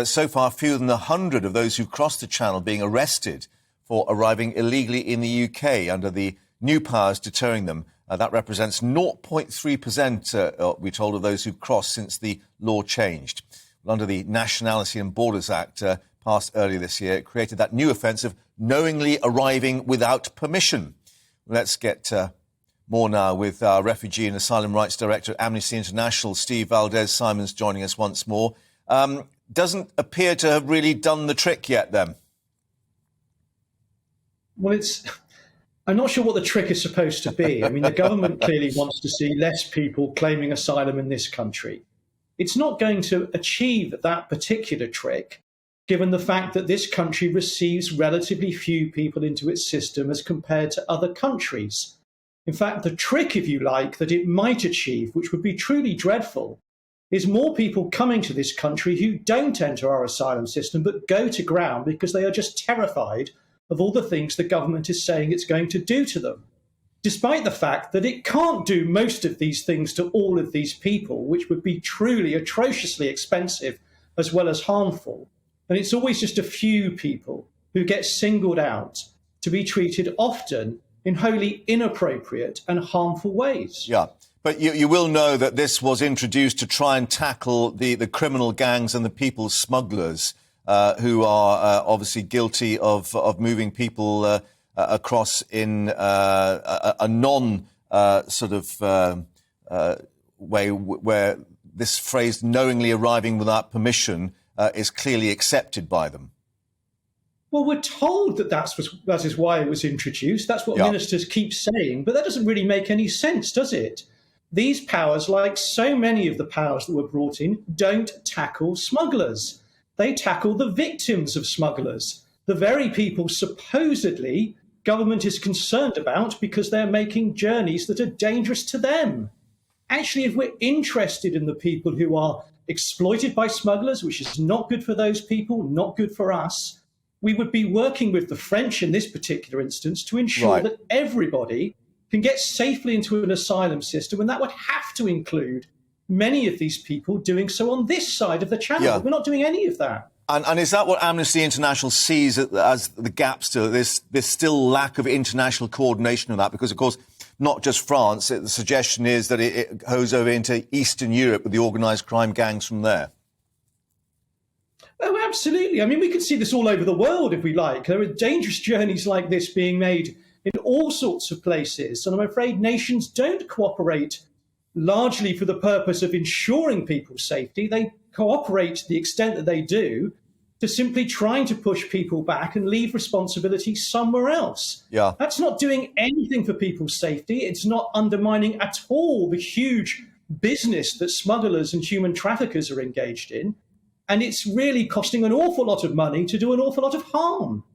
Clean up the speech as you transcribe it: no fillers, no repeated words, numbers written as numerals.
So far, fewer than 100 of those who crossed the Channel being arrested for arriving illegally in the UK under the new powers deterring them. That represents 0.3%, we're told, of those who crossed since the law changed. Under the Nationality and Borders Act, passed earlier this year, it created that new offence of knowingly arriving without permission. Let's get more now with our Refugee and Asylum Rights Director at Amnesty International, Steve Valdez-Symonds, joining us once more. Doesn't appear to have really done the trick yet, then. Well, I'm not sure what the trick is supposed to be. I mean, the government clearly wants to see less people claiming asylum in this country. It's not going to achieve that particular trick, given the fact that this country receives relatively few people into its system as compared to other countries. In fact, the trick, if you like, that it might achieve, which would be truly dreadful, is more people coming to this country who don't enter our asylum system but go to ground because they are just terrified of all the things the government is saying it's going to do to them, despite the fact that it can't do most of these things to all of these people, which would be truly atrociously expensive as well as harmful. And it's always just a few people who get singled out to be treated often in wholly inappropriate and harmful ways. Yeah. But you will know that this was introduced to try and tackle the criminal gangs and the people smugglers who are obviously guilty of moving people across in a way where this phrase knowingly arriving without permission is clearly accepted by them. Well, we're told that that is why it was introduced. That's what ministers keep saying. But that doesn't really make any sense, does it? These powers, like so many of the powers that were brought in, don't tackle smugglers. They tackle the victims of smugglers, the very people supposedly government is concerned about because they're making journeys that are dangerous to them. Actually, if we're interested in the people who are exploited by smugglers, which is not good for those people, not good for us, we would be working with the French in this particular instance to ensure that everybody can get safely into an asylum system, and that would have to include many of these people doing so on this side of the channel. Yeah. We're not doing any of that. And is that what Amnesty International sees as the gaps to this still lack of international coordination of that? Because, of course, not just France, the suggestion is that it goes over into Eastern Europe with the organised crime gangs from there. Oh, absolutely. I mean, we could see this all over the world, if we like. There are dangerous journeys like this being made in all sorts of places. And I'm afraid nations don't cooperate largely for the purpose of ensuring people's safety. They cooperate to the extent that they do to simply trying to push people back and leave responsibility somewhere else. Yeah. That's not doing anything for people's safety. It's not undermining at all the huge business that smugglers and human traffickers are engaged in. And it's really costing an awful lot of money to do an awful lot of harm.